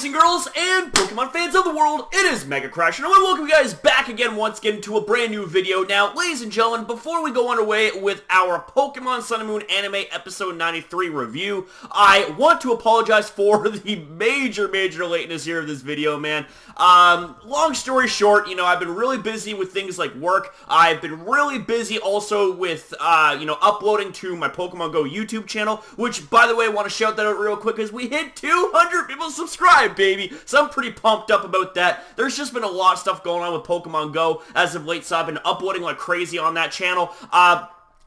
and girls, and Pokemon fans of the world, it is Mega Crash, and I want to welcome you guys back again once again to a brand new video. Now, ladies and gentlemen, before we go underway with our Pokemon Sun and Moon Anime Episode 93 review, I want to apologize for the major lateness here of this video, man. Long story short, I've been really busy with things like work. I've been really busy also with, uploading to my Pokemon Go YouTube channel, which, by the way, I want to shout that out real quick because we hit 200 people subscribed, baby. So I'm pretty pumped up about that. There's just been a lot of stuff going on with Pokemon Go as of late, so I've been uploading like crazy on that channel.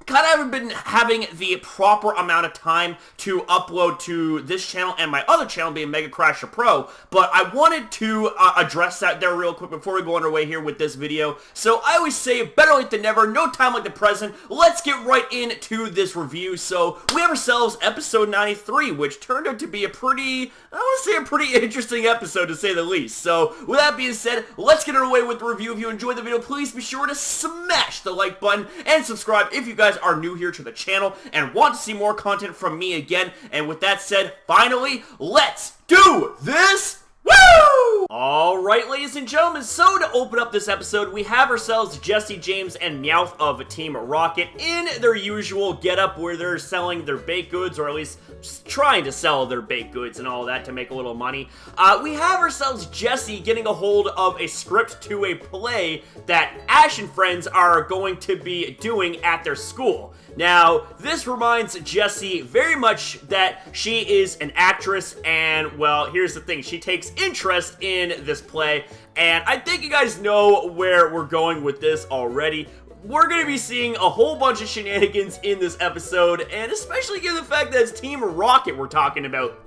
Kind of haven't been having the proper amount of time to upload to this channel and my other channel being Mega Crasher Pro, but I wanted to address that there real quick before we go underway here with this video. So I always say better late than never, no time like the present. Let's get right into this review. So we have ourselves episode 93, which turned out to be a pretty interesting episode to say the least. So with that being said, let's get underway with the review. If you enjoyed the video, please be sure to smash the like button and subscribe if you guys are new here to the channel and want to see more content from me again. And with that said, finally, let's do this! Woo! Alright, ladies and gentlemen, so to open up this episode, we have ourselves Jesse, James, and Meowth of Team Rocket in their usual getup where they're selling their baked goods, or at least trying to sell their baked goods and all that to make a little money. We have ourselves Jesse getting a hold of a script to a play that Ash and friends are going to be doing at their school. Now, this reminds Jessie very much that she is an actress, and, well, here's the thing, she takes interest in this play, and I think you guys know where we're going with this already. We're going to be seeing a whole bunch of shenanigans in this episode, and especially given the fact that it's Team Rocket we're talking about.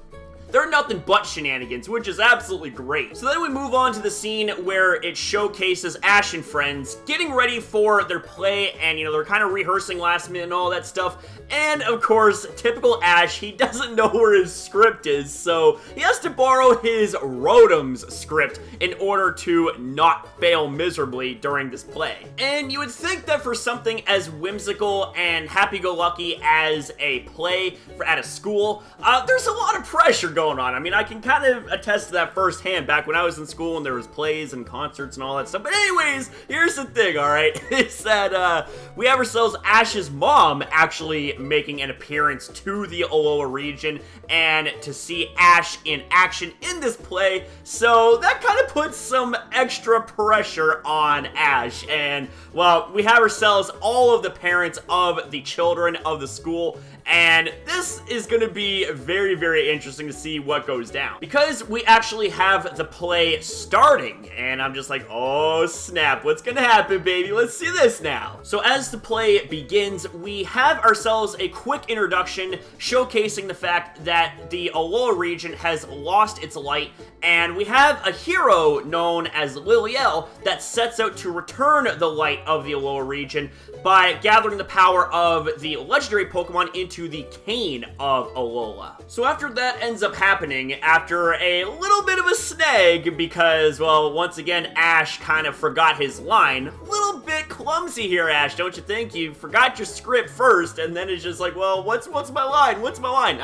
They're nothing but shenanigans, which is absolutely great. So then we move on to the scene where it showcases Ash and friends getting ready for their play, and, they're kind of rehearsing last minute and all that stuff. And, of course, typical Ash, he doesn't know where his script is, so he has to borrow his Rotom's script in order to not fail miserably during this play. And you would think that for something as whimsical and happy-go-lucky as a play at a school, there's a lot of pressure going on. I mean, I can kind of attest to that firsthand back when I was in school and there was plays and concerts and all that stuff. But anyways, here's the thing, alright? It's that, we have ourselves Ash's mom actually making an appearance to the Alola region and to see Ash in action in this play. So that kind of puts some extra pressure on Ash. And, well, we have ourselves all of the parents of the children of the school. And this is going to be very interesting to see what goes down. Because we actually have the play starting, and I'm just like, oh snap, what's going to happen, baby? Let's see this now. So as the play begins, we have ourselves a quick introduction showcasing the fact that the Alola region has lost its light, and we have a hero known as Lilliel that sets out to return the light of the Alola region by gathering the power of the legendary Pokemon into the cane of Alola. So after that ends up happening, after a little bit of a snag, because, well, once again, Ash kind of forgot his line. A little bit clumsy here, Ash, don't you think? You forgot your script first, and then it's just like, well, what's my line? What's my line?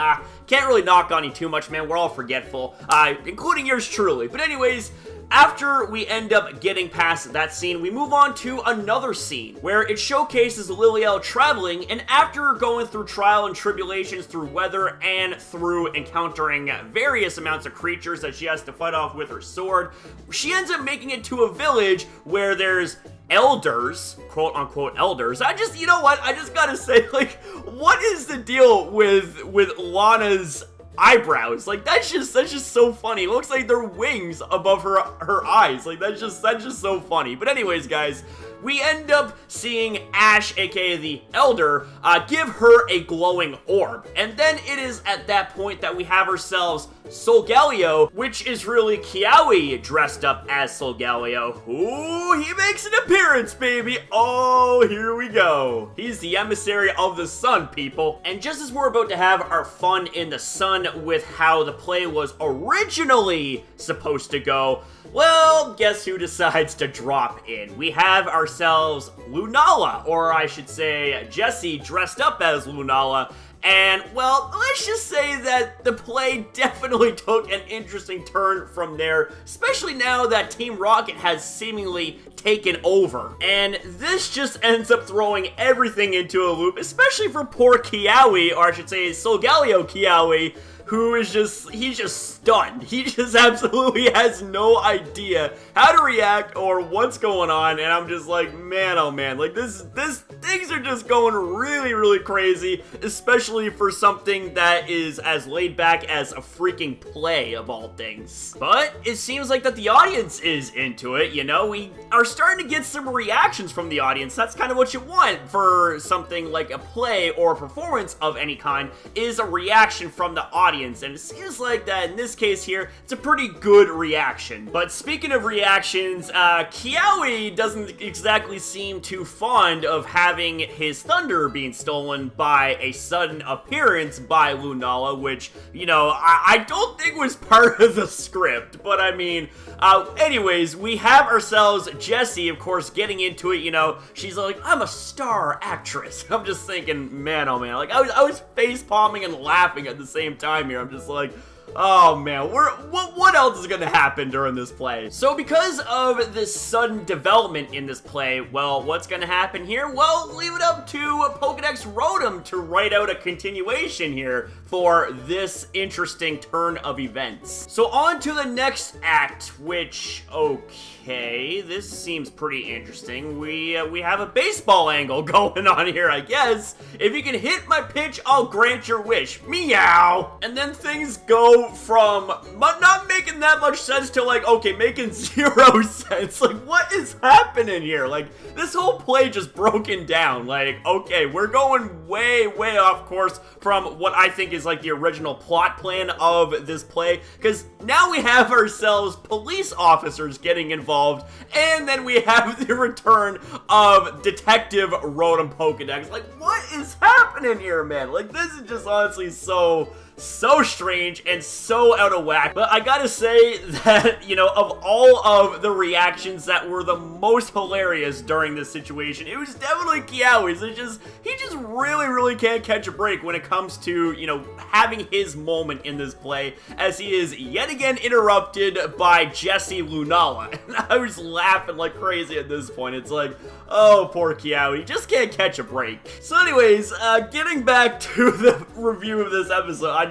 Can't really knock on you too much, man. We're all forgetful, including yours truly. But anyways, after we end up getting past that scene, we move on to another scene where it showcases Lilliel traveling, and after going through trial and tribulations through weather and through encountering various amounts of creatures that she has to fight off with her sword, she ends up making it to a village where there's elders, quote-unquote elders. You know what? I just gotta say, like, what is the deal with Lana's eyebrows? Like, that's just so funny. It looks like they're wings above her eyes. Like, that's just so funny. But anyways, guys, we end up seeing Ash, aka the Elder, give her a glowing orb. And then it is at that point that we have ourselves Solgaleo, which is really Kiawe dressed up as Solgaleo. Ooh, he makes an appearance, baby. Oh, here we go. He's the emissary of the sun, people. And just as we're about to have our fun in the sun with how the play was originally supposed to go, well, guess who decides to drop in? We have ourselves Lunala, or I should say Jessie dressed up as Lunala, And, well, let's just say that the play definitely took an interesting turn from there, especially now that Team Rocket has seemingly taken over. And this just ends up throwing everything into a loop, especially for poor Kiawe, or I should say Solgaleo Kiawe, who is he's just stunned. He just absolutely has no idea how to react or what's going on, and I'm just like, man, oh man, like things are just going really, really crazy, especially for something that is as laid back as a freaking play of all things. But it seems like that the audience is into it, you know? We are starting to get some reactions from the audience. That's kind of what you want for something like a play or a performance of any kind, is a reaction from the audience. And it seems like that in this case here, it's a pretty good reaction. But speaking of reactions, Kiawe doesn't exactly seem too fond of having his thunder being stolen by a sudden appearance by Lunala, which, you know, I don't think was part of the script. But I mean, anyways, we have ourselves Jessie, of course, getting into it, you know. She's like, I'm a star actress. I'm just thinking, man, oh man, like I was face palming and laughing at the same time here. I'm just like, oh man, what else is gonna happen during this play? So because of this sudden development in this play, well, what's gonna happen here? Well, leave it up to Pokedex Rotom to write out a continuation here for this interesting turn of events. So on to the next act, which, okay, this seems pretty interesting. We have a baseball angle going on here, I guess. If you can hit my pitch, I'll grant your wish. Meow! And then things go from not making that much sense to like, okay, making 0 sense. Like, what is happening here? Like, this whole play just broken down. Like, okay, we're going way, way off course from what I think is like the original plot plan of this play, because now we have ourselves police officers getting involved, and then we have the return of Detective Rotom Pokedex. Like, what is happening here, man? Like, this is just honestly so strange and so out of whack. But I gotta say that, you know, of all of the reactions that were the most hilarious during this situation, it was definitely Kiawe's. He just really, really can't catch a break when it comes to, you know, having his moment in this play, as he is yet again interrupted by Jessie Lunala. And I was laughing like crazy at this point. It's like, oh, poor Kiawe, he just can't catch a break. So anyways, getting back to the review of this episode,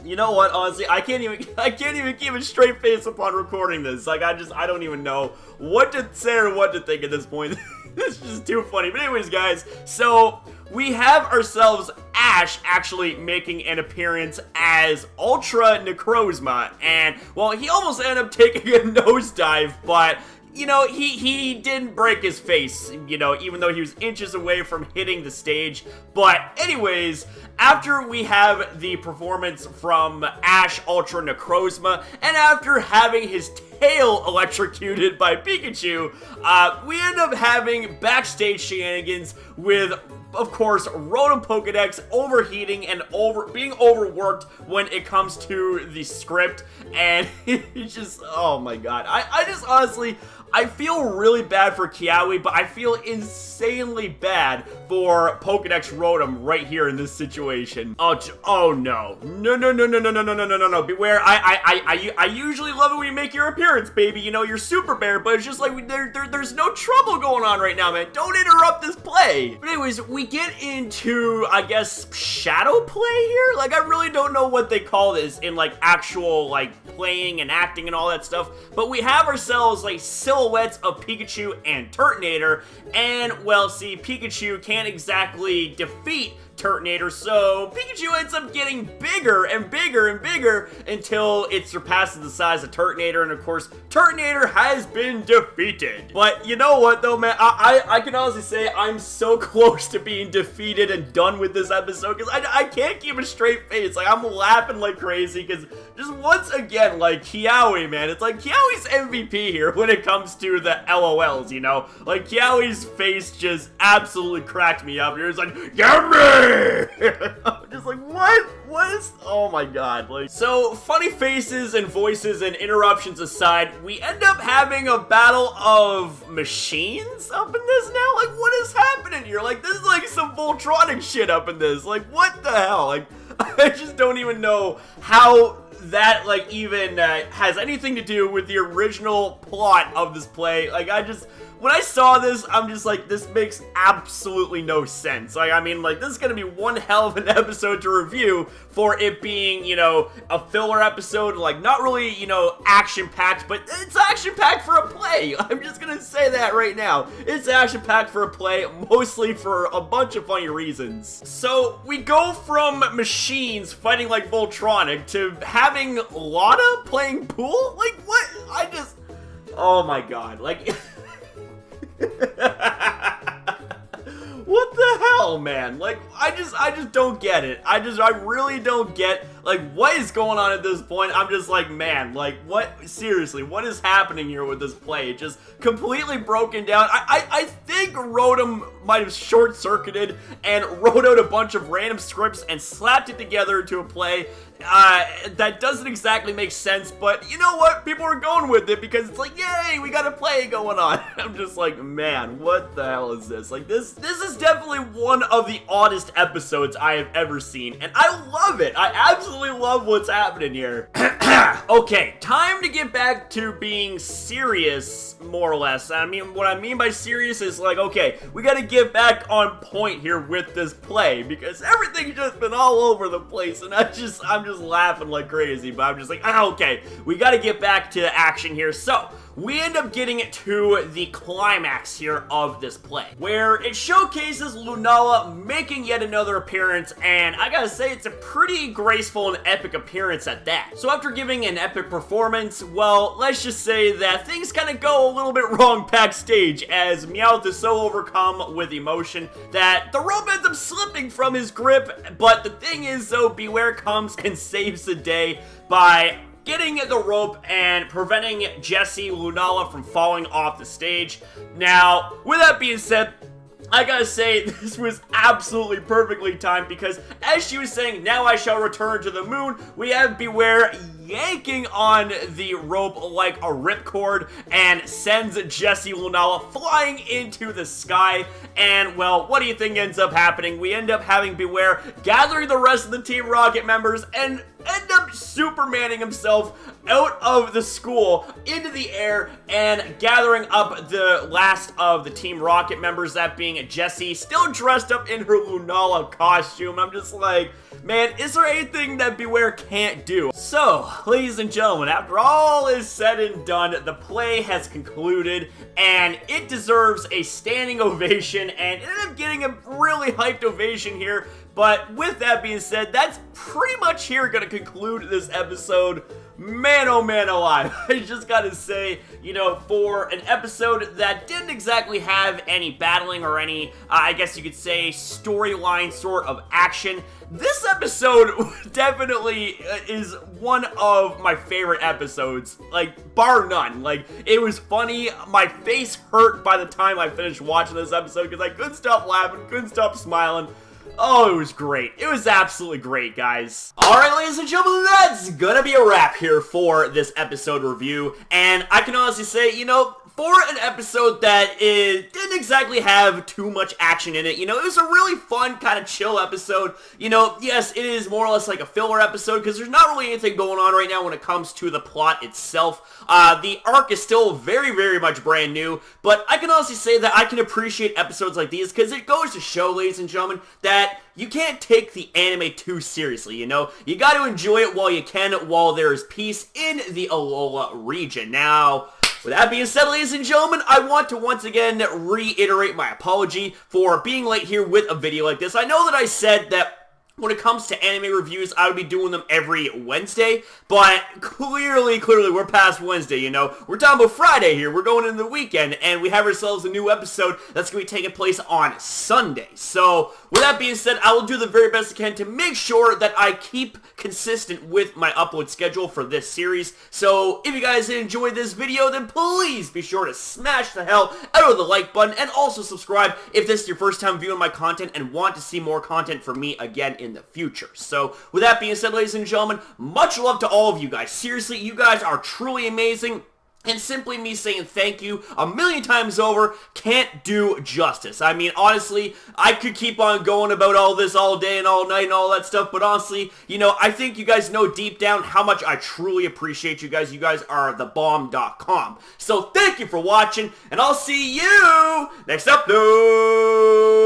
you know what, honestly, I can't even keep a straight face upon recording this. Like, I don't even know what to say or what to think at this point. It's just too funny. But anyways, guys, so we have ourselves Ash actually making an appearance as Ultra Necrozma, and, well, he almost ended up taking a nosedive, but, you know, he didn't break his face, you know, even though he was inches away from hitting the stage. But anyways, after we have the performance from Ash Ultra Necrozma, and after having his tail electrocuted by Pikachu, we end up having backstage shenanigans with, of course, Rotom Pokedex overheating and being overworked when it comes to the script, and it's just, oh my god. I just honestly, I feel really bad for Kiawe, but I feel insanely bad for Pokedex Rotom right here in this situation. Oh no. No. Beware, I usually love it when you make your appearance, baby. You know, you're Super Bear, but it's just like, there's no trouble going on right now, man. Don't interrupt this play. But anyways, we get into, I guess, shadow play here? Like, I really don't know what they call this in, like, actual, like, playing and acting and all that stuff, but we have ourselves, like, silhouettes of Pikachu and Turtonator, and, well, see, Pikachu can't exactly defeat Turtonator, so Pikachu ends up getting bigger and bigger and bigger until it surpasses the size of Turtonator, and of course, Turtonator has been defeated. But you know what, though, man? I can honestly say I'm so close to being defeated and done with this episode, because I can't keep a straight face. Like, I'm laughing like crazy, because just once again, like, Kiawe, man. It's like, Kiawe's MVP here when it comes to the LOLs, you know? Like, Kiawe's face just absolutely cracked me up. It's like, get me! I'm just like, what? What is... Oh my god. Like, so, funny faces and voices and interruptions aside, we end up having a battle of machines up in this now? Like, what is happening here? Like, this is like some Voltronic shit up in this. Like, what the hell? Like, I just don't even know how that, like, even has anything to do with the original plot of this play. Like, when I saw this, I'm just like, this makes absolutely no sense. Like, I mean, like, this is gonna be one hell of an episode to review for it being, you know, a filler episode, like, not really, you know, action-packed, but it's action-packed for a play. I'm just gonna say that right now. It's action-packed for a play, mostly for a bunch of funny reasons. So, we go from machines fighting like Voltronic to having Lana playing pool? Like, what? Oh my god, like... What the hell, man? Like, I just don't get it. I really don't get, like, what is going on at this point. I'm just like, man, like, what, seriously, what is happening here with this play? It just completely broken down. I think Rotom might have short-circuited and wrote out a bunch of random scripts and slapped it together to a play that doesn't exactly make sense, but you know what? People are going with it because it's like, yay, we got a play going on. I'm just like, man, what the hell is this? Like, this is definitely one of the oddest episodes I have ever seen, and I love it. I absolutely love what's happening here. Okay, time to get back to being serious, more or less. I mean, what I mean by serious is like, okay, we gotta get back on point here with this play, because everything's just been all over the place, and I'm just laughing like crazy, but I'm just like, okay, we gotta get back to action here. So, we end up getting to the climax here of this play, where it showcases Lunala making yet another appearance, and I gotta say, it's a pretty graceful and epic appearance at that. So after giving an epic performance, well, let's just say that things kind of go a little bit wrong backstage, as Meowth is so overcome with emotion that the rope ends up slipping from his grip, but the thing is, though, Beware comes and saves the day by getting the rope and preventing Jessie Lunala from falling off the stage. Now, with that being said, I gotta say, this was absolutely perfectly timed, because as she was saying, now I shall return to the moon, we have Beware yanking on the rope like a ripcord and sends Jessie Lunala flying into the sky. And, well, what do you think ends up happening? We end up having Beware gathering the rest of the Team Rocket members and end up Supermaning himself out of the school into the air and gathering up the last of the Team Rocket members, that being Jessie, still dressed up in her Lunala costume. I'm just like, man, is there anything that Beware can't do? So, ladies and gentlemen, after all is said and done, the play has concluded, and it deserves a standing ovation, and it ended up getting a really hyped ovation here. But with that being said, that's pretty much here gonna conclude this episode. Man, oh man alive. I just gotta say, you know, for an episode that didn't exactly have any battling or any, I guess you could say, storyline sort of action, this episode definitely is one of my favorite episodes, like, bar none. Like, it was funny. My face hurt by the time I finished watching this episode because I couldn't stop laughing, couldn't stop smiling. Oh, it was great. It was absolutely great, guys. Alright, ladies and gentlemen, that's gonna be a wrap here for this episode review. And I can honestly say, you know, for an episode that didn't exactly have too much action in it, you know, it was a really fun, kind of chill episode. You know, yes, it is more or less like a filler episode, because there's not really anything going on right now when it comes to the plot itself. The arc is still very, very much brand new, but I can honestly say that I can appreciate episodes like these, because it goes to show, ladies and gentlemen, that you can't take the anime too seriously, you know? You gotta enjoy it while you can, while there is peace in the Alola region. Now, with that being said, ladies and gentlemen, I want to once again reiterate my apology for being late here with a video like this. I know that I said that when it comes to anime reviews, I would be doing them every Wednesday, but clearly, we're past Wednesday, you know? We're talking about Friday here, we're going into the weekend, and we have ourselves a new episode that's going to be taking place on Sunday. So, with that being said, I will do the very best I can to make sure that I keep consistent with my upload schedule for this series. So, if you guys enjoyed this video, then please be sure to smash the hell out of the like button, and also subscribe if this is your first time viewing my content and want to see more content from me again in the future. So, with that being said, ladies and gentlemen, much love to all of you guys. Seriously, you guys are truly amazing. And simply me saying thank you a million times over can't do justice. I mean, honestly, I could keep on going about all this all day and all night and all that stuff, but honestly, you know, I think you guys know deep down how much I truly appreciate you guys. You guys are thebomb.com. So thank you for watching, and I'll see you next upload.